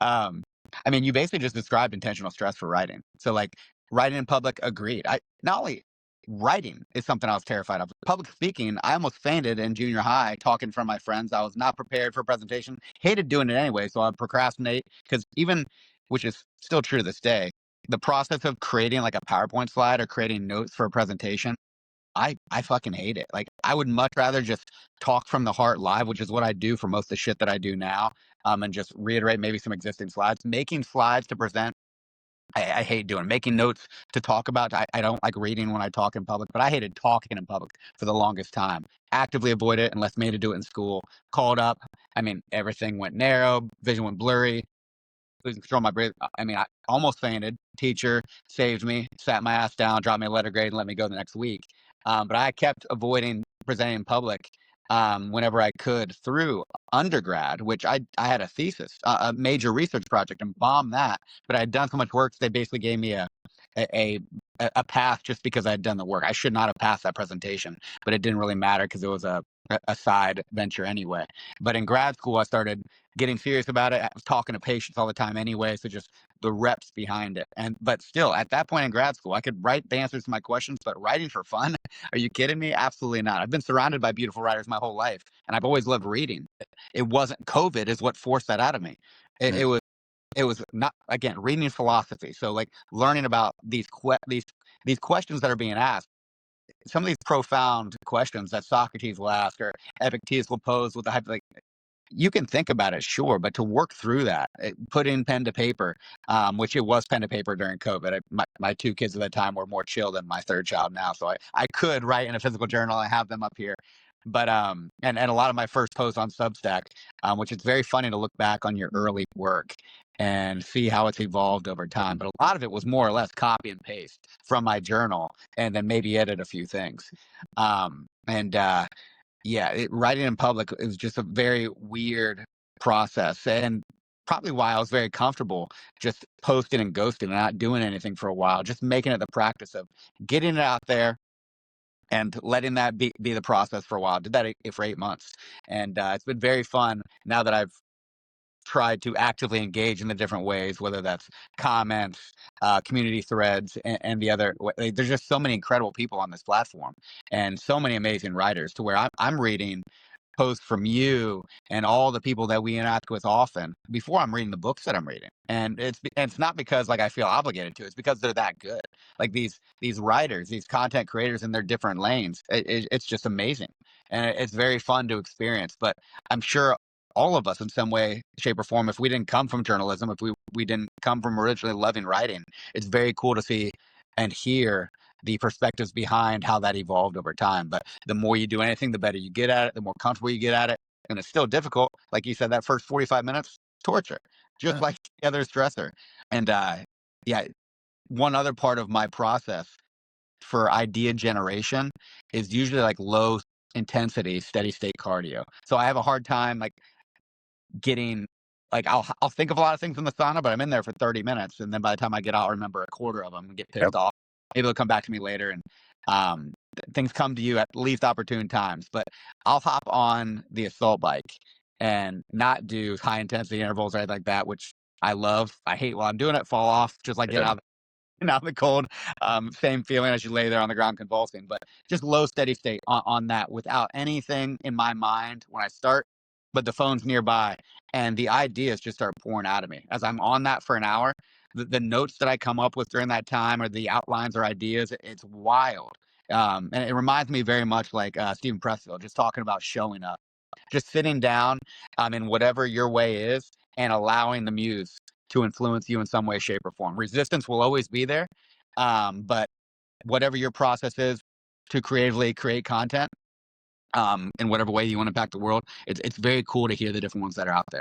Um, I mean, you basically just described intentional stress for writing. So, like, writing in public, agreed. I not only writing is something I was terrified of. Public speaking, I almost fainted in junior high talking in front of my friends. I was not prepared for a presentation. Hated doing it anyway, so I'd procrastinate because even, which is still true to this day, the process of creating like a PowerPoint slide or creating notes for a presentation, I fucking hate it. Like, I would much rather just talk from the heart live, which is what I do for most of the shit that I do now, and just reiterate maybe some existing slides. Making slides to present, I hate doing. Making notes to talk about, I don't like reading when I talk in public, but I hated talking in public for the longest time. Actively avoid it unless made to do it in school. Called up. I mean, everything went narrow, vision went blurry, losing control of my breath. I mean, I almost fainted. Teacher saved me, sat my ass down, dropped me a letter grade, and let me go the next week. But I kept avoiding presenting in public whenever I could through undergrad, which I had a thesis, a major research project, and bombed that. But I had done so much work, so they basically gave me a a path just because I had done the work. I should not have passed that presentation, but it didn't really matter because it was a side venture anyway. But in grad school, I started getting serious about it. I was talking to patients all the time anyway, so just the reps behind it. And but still, at that point in grad school, I could write the answers to my questions, but writing for fun? Are you kidding me? Absolutely not. I've been surrounded by beautiful writers my whole life, and I've always loved reading. It wasn't COVID is what forced that out of me. Mm. It was not, again, reading philosophy. So like learning about these questions that are being asked. Some of these profound questions that Socrates will ask or Epictetus will pose with the like, you can think about it, sure, but to work through that, putting pen to paper, which it was pen to paper during COVID. My two kids at the time were more chill than my third child now, so I could write in a physical journal and have them up here. But and a lot of my first posts on Substack, which is very funny to look back on your early work and see how it's evolved over time. But a lot of it was more or less copy and paste from my journal, and then maybe edit a few things. And Yeah, writing in public is just a very weird process, and probably why I was very comfortable just posting and ghosting and not doing anything for a while, just making it the practice of getting it out there and letting that be the process for a while. Did that for 8 months, and it's been very fun now that I've tried to actively engage in the different ways, whether that's comments, community threads, and the other. There's just so many incredible people on this platform, and so many amazing writers. To where I'm reading posts from you and all the people that we interact with often before I'm reading the books that I'm reading, and it's not because like I feel obligated to. It's because they're that good. Like these writers, these content creators in their different lanes. It's just amazing, and it's very fun to experience. But I'm sure all of us in some way, shape, or form, if we didn't come from journalism, if we didn't come from originally loving writing, it's very cool to see and hear the perspectives behind how that evolved over time. But the more you do anything, the better you get at it, the more comfortable you get at it. And it's still difficult. Like you said, that first 45 minutes, torture, just Uh, like the other stressor. And yeah, one other part of my process for idea generation is usually like low intensity, steady state cardio. So I have a hard time like getting like I'll think of a lot of things in the sauna, but I'm in there for 30 minutes, and then by the time I get out, I'll remember a quarter of them and get yep. pissed off. Maybe they'll come back to me later, and things come to you at least opportune times. But I'll hop on the assault bike and not do high intensity intervals or anything like that, which I love. I hate while I'm doing it, fall off, just like getting Yeah. out in the cold. Same feeling as you lay there on the ground convulsing, but just low steady state on that without anything in my mind when I start, but the phone's nearby and the ideas just start pouring out of me as I'm on that for an hour. The notes that I come up with during that time or the outlines or ideas, it's wild. And it reminds me very much like Stephen Pressfield, just talking about showing up, just sitting down in whatever your way is and allowing the muse to influence you in some way, shape, or form. Resistance will always be there, but whatever your process is to creatively create content, in whatever way you want to impact the world, it's very cool to hear the different ones that are out there.